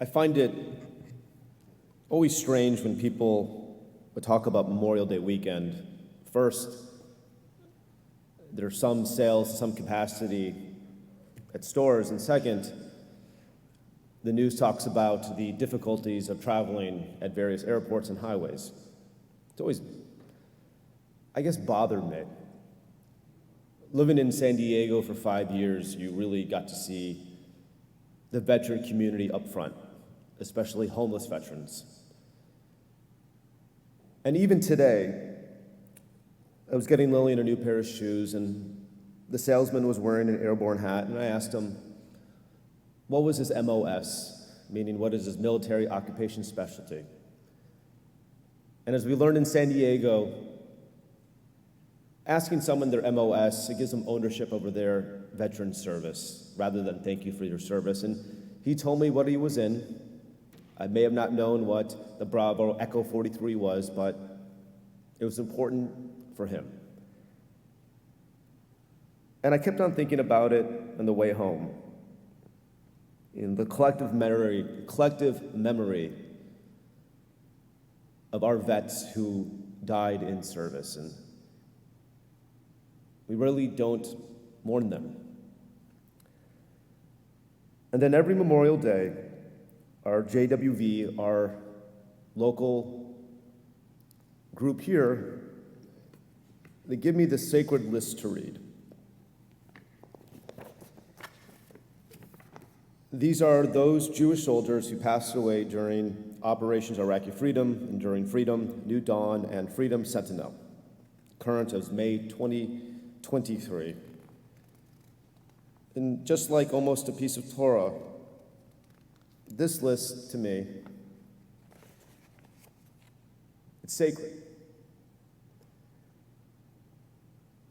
I find it always strange when people would talk about Memorial Day weekend. First, there's some sales, some capacity at stores, and second, the news talks about the difficulties of traveling at various airports and highways. It's always, I guess, bothered me. Living in San Diego for 5 years, you really got to see the veteran community up front, especially homeless veterans. And even today, I was getting Lillian a new pair of shoes, and the salesman was wearing an airborne hat, and I asked him, what was his MOS, meaning what is his military occupation specialty? And as we learned in San Diego, asking someone their MOS, it gives them ownership over their veteran service, rather than thank you for your service. And he told me what he was in. I may have not known what the Bravo Echo 43 was, but it was important for him. And I kept on thinking about it on the way home. In the collective memory of our vets who died in service, and we really don't mourn them. And then every Memorial Day, our JWV, our local group here, they give me the sacred list to read. These are those Jewish soldiers who passed away during Operations Iraqi Freedom, Enduring Freedom, New Dawn, and Freedom Sentinel, current as May 2023. And just like almost a piece of Torah, this list, to me, it's sacred.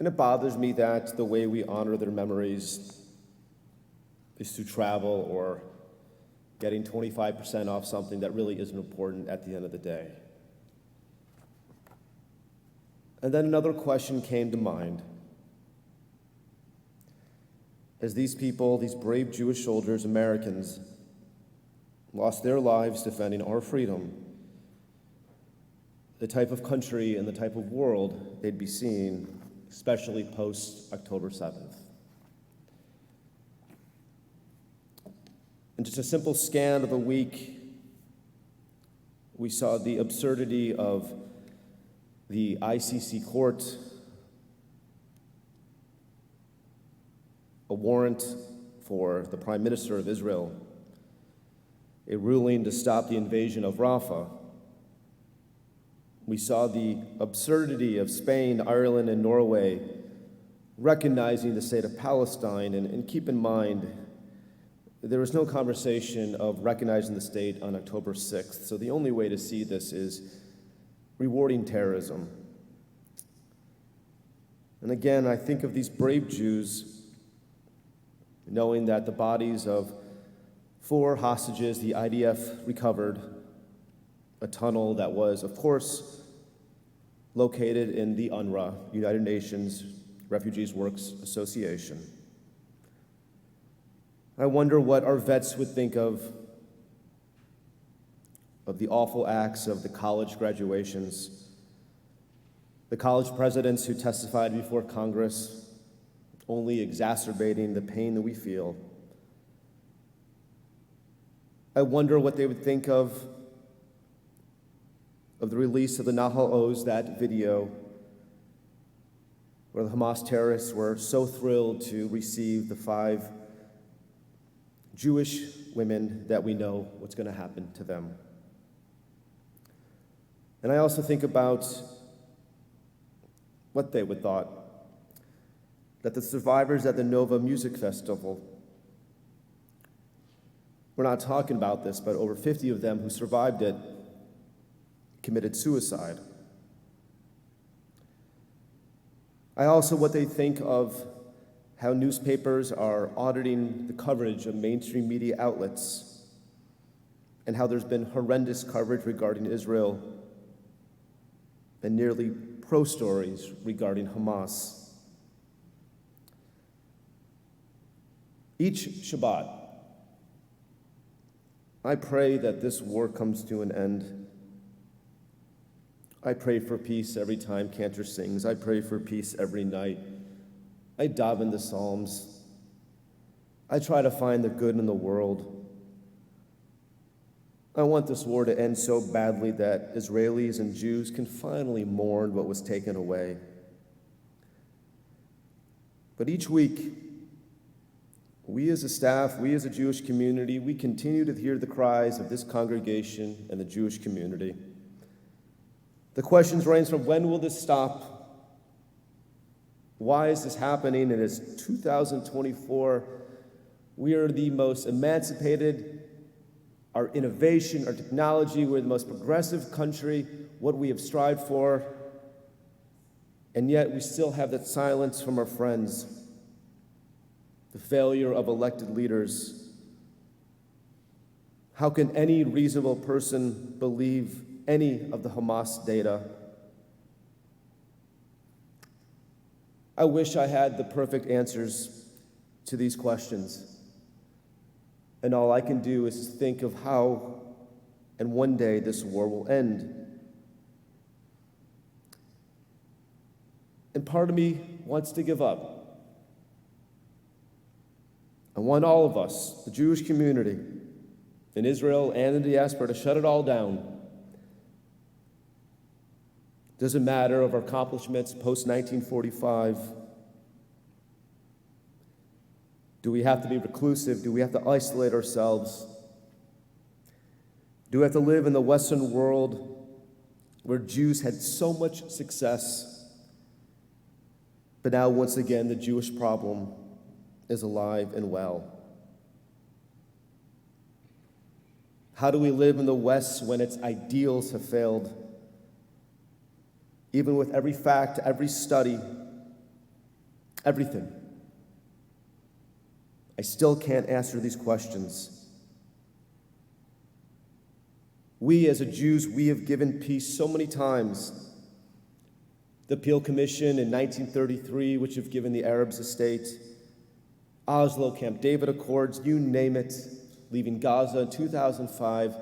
And it bothers me that the way we honor their memories is through travel or getting 25% off something that really isn't important at the end of the day. And then another question came to mind. As these people, these brave Jewish soldiers, Americans, lost their lives defending our freedom, the type of country and the type of world they'd be seeing, especially post-October 7th. And just a simple scan of the week, we saw the absurdity of the ICC court, a warrant for the Prime Minister of Israel, a ruling to stop the invasion of Rafah. We saw the absurdity of Spain, Ireland, and Norway recognizing the state of Palestine, and keep in mind, there was no conversation of recognizing the state on October 6th, so the only way to see this is rewarding terrorism. And again, I think of these brave Jews, knowing that the bodies of 4 hostages the IDF recovered, a tunnel that was, of course, located in the UNRWA, United Nations Refugees Works Association. I wonder what our vets would think of the awful acts of the college graduations, the college presidents who testified before Congress, only exacerbating the pain that we feel. I wonder what they would think of the release of the Nahal Oz, that video where the Hamas terrorists were so thrilled to receive the 5 Jewish women that we know what's going to happen to them. And I also think about what they would thought, that the survivors at the Nova Music Festival, we're not talking about this, but over 50 of them who survived it committed suicide. I also what they think of how newspapers are auditing the coverage of mainstream media outlets and how there's been horrendous coverage regarding Israel and nearly pro-stories regarding Hamas. Each Shabbat, I pray that this war comes to an end. I pray for peace every time Cantor sings. I pray for peace every night. I daven the Psalms. I try to find the good in the world. I want this war to end so badly that Israelis and Jews can finally mourn what was taken away. But each week, we as a staff, we as a Jewish community, we continue to hear the cries of this congregation and the Jewish community. The questions range from when will this stop? Why is this happening? And it's 2024. We are the most emancipated, our innovation, our technology, we're the most progressive country, what we have strived for, and yet we still have that silence from our friends, the failure of elected leaders. How can any reasonable person believe any of the Hamas data? I wish I had the perfect answers to these questions. And all I can do is think of how and one day this war will end. And part of me wants to give up. I want all of us, the Jewish community in Israel and in the diaspora, to shut it all down. Doesn't matter of our accomplishments post-1945. Do we have to be reclusive? Do we have to isolate ourselves? Do we have to live in the Western world where Jews had so much success, but now once again the Jewish problem is alive and well? How do we live in the West when its ideals have failed? Even with every fact, every study, everything, I still can't answer these questions. We as a Jews, we have given peace so many times. The Peel Commission in 1933, which have given the Arabs a state, Oslo, Camp David Accords, you name it, leaving Gaza in 2005.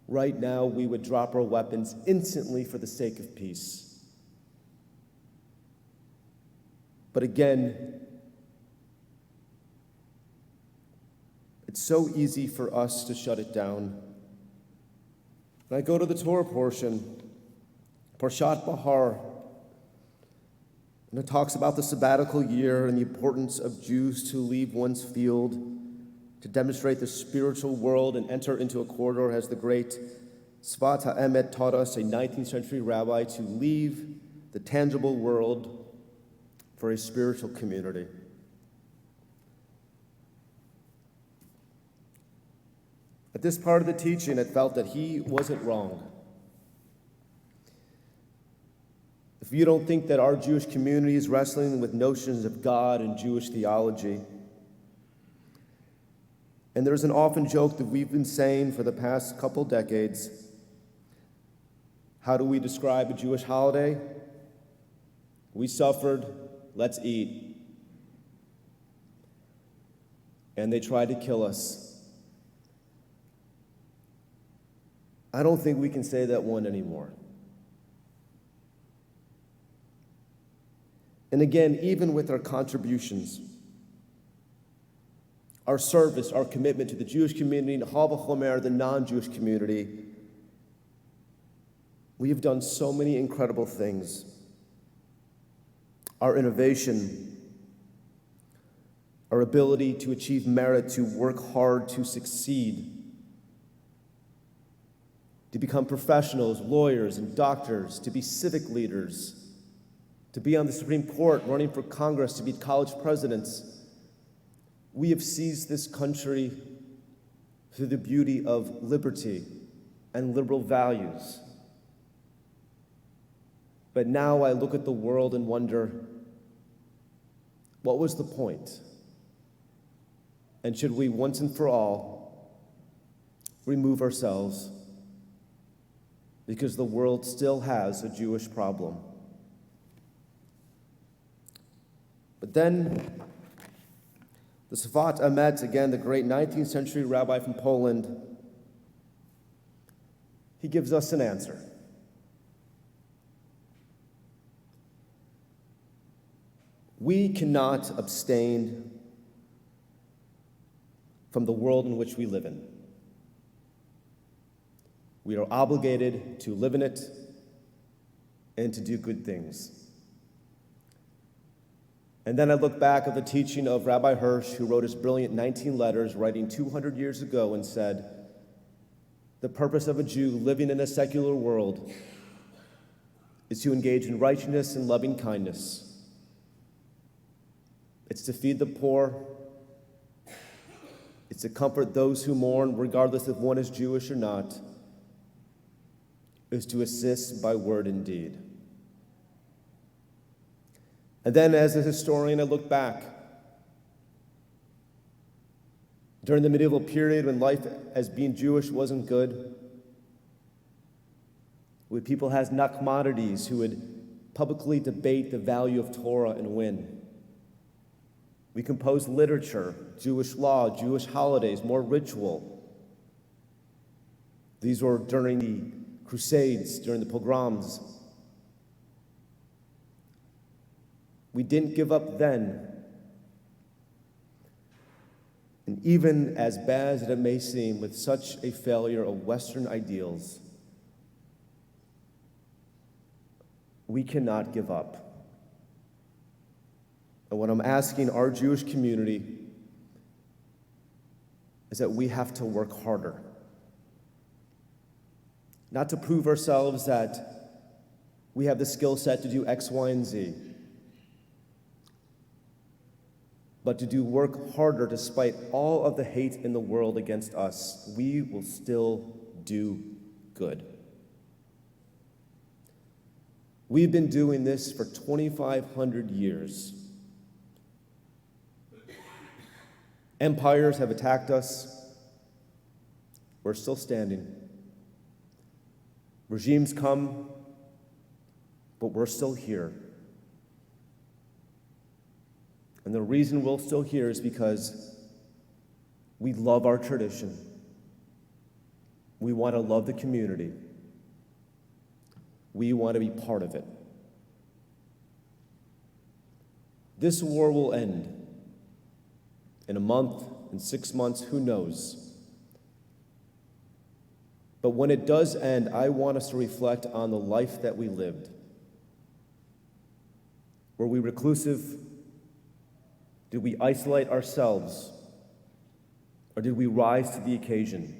Right now, we would drop our weapons instantly for the sake of peace. But again, it's so easy for us to shut it down. And I go to the Torah portion, Parshat Bahar, and it talks about the sabbatical year and the importance of Jews to leave one's field to demonstrate the spiritual world and enter into a corridor, as the great Sfat HaEmet taught us, a 19th century rabbi, to leave the tangible world for a spiritual community. At this part of the teaching, it felt that he wasn't wrong. If you don't think that our Jewish community is wrestling with notions of God and Jewish theology, and there's an often joke that we've been saying for the past couple decades, how do we describe a Jewish holiday? We suffered, let's eat. And they tried to kill us. I don't think we can say that one anymore. And again, even with our contributions, our service, our commitment to the Jewish community, and Hal v'chomer, the non-Jewish community, we have done so many incredible things. Our innovation, our ability to achieve merit, to work hard, to succeed, to become professionals, lawyers, and doctors, to be civic leaders, to be on the Supreme Court, running for Congress, to be college presidents. We have seized this country through the beauty of liberty and liberal values. But now I look at the world and wonder, what was the point? And should we once and for all remove ourselves? Because the world still has a Jewish problem. But then, the Sfat HaEmet, again, the great 19th century rabbi from Poland, he gives us an answer. We cannot abstain from the world in which we live in. We are obligated to live in it and to do good things. And then I look back at the teaching of Rabbi Hirsch, who wrote his brilliant 19 letters, writing 200 years ago, and said, the purpose of a Jew living in a secular world is to engage in righteousness and loving kindness. It's to feed the poor. It's to comfort those who mourn, regardless if one is Jewish or not. It's to assist by word and deed. And then as a historian, I look back. During the medieval period when life as being Jewish wasn't good, with people as Nachmanides who would publicly debate the value of Torah and win. We composed literature, Jewish law, Jewish holidays, more ritual. These were during the Crusades, during the pogroms. We didn't give up then. And even as bad as it may seem, with such a failure of Western ideals, we cannot give up. And what I'm asking our Jewish community is that we have to work harder. Not to prove ourselves that we have the skill set to do X, Y, and Z, but to do work harder despite all of the hate in the world against us. We will still do good. We've been doing this for 2,500 years. Empires have attacked us. We're still standing. Regimes come, but we're still here. And the reason we're still here is because we love our tradition. We want to love the community. We want to be part of it. This war will end in a month, in 6 months, who knows? But when it does end, I want us to reflect on the life that we lived. Were we reclusive? Did we isolate ourselves? Or did we rise to the occasion?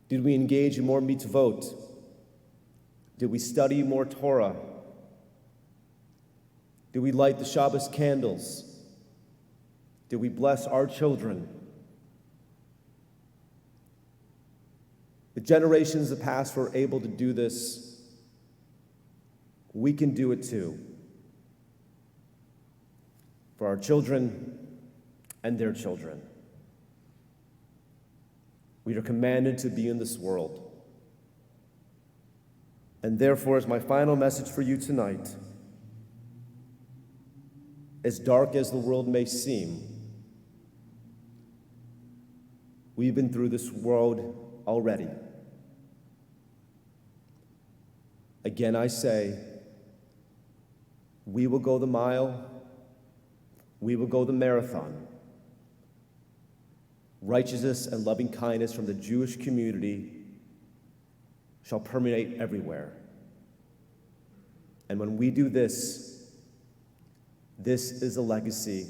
Did we engage in more mitzvot? Did we study more Torah? Did we light the Shabbos candles? Did we bless our children? The generations of the past were able to do this. We can do it too. For our children and their children. We are commanded to be in this world. And therefore, as my final message for you tonight, as dark as the world may seem, we've been through this world already. Again, I say, we will go the mile, we will go the marathon. Righteousness and loving kindness from the Jewish community shall permeate everywhere. And when we do this, this is a legacy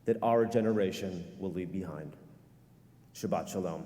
that our generation will leave behind. Shabbat Shalom.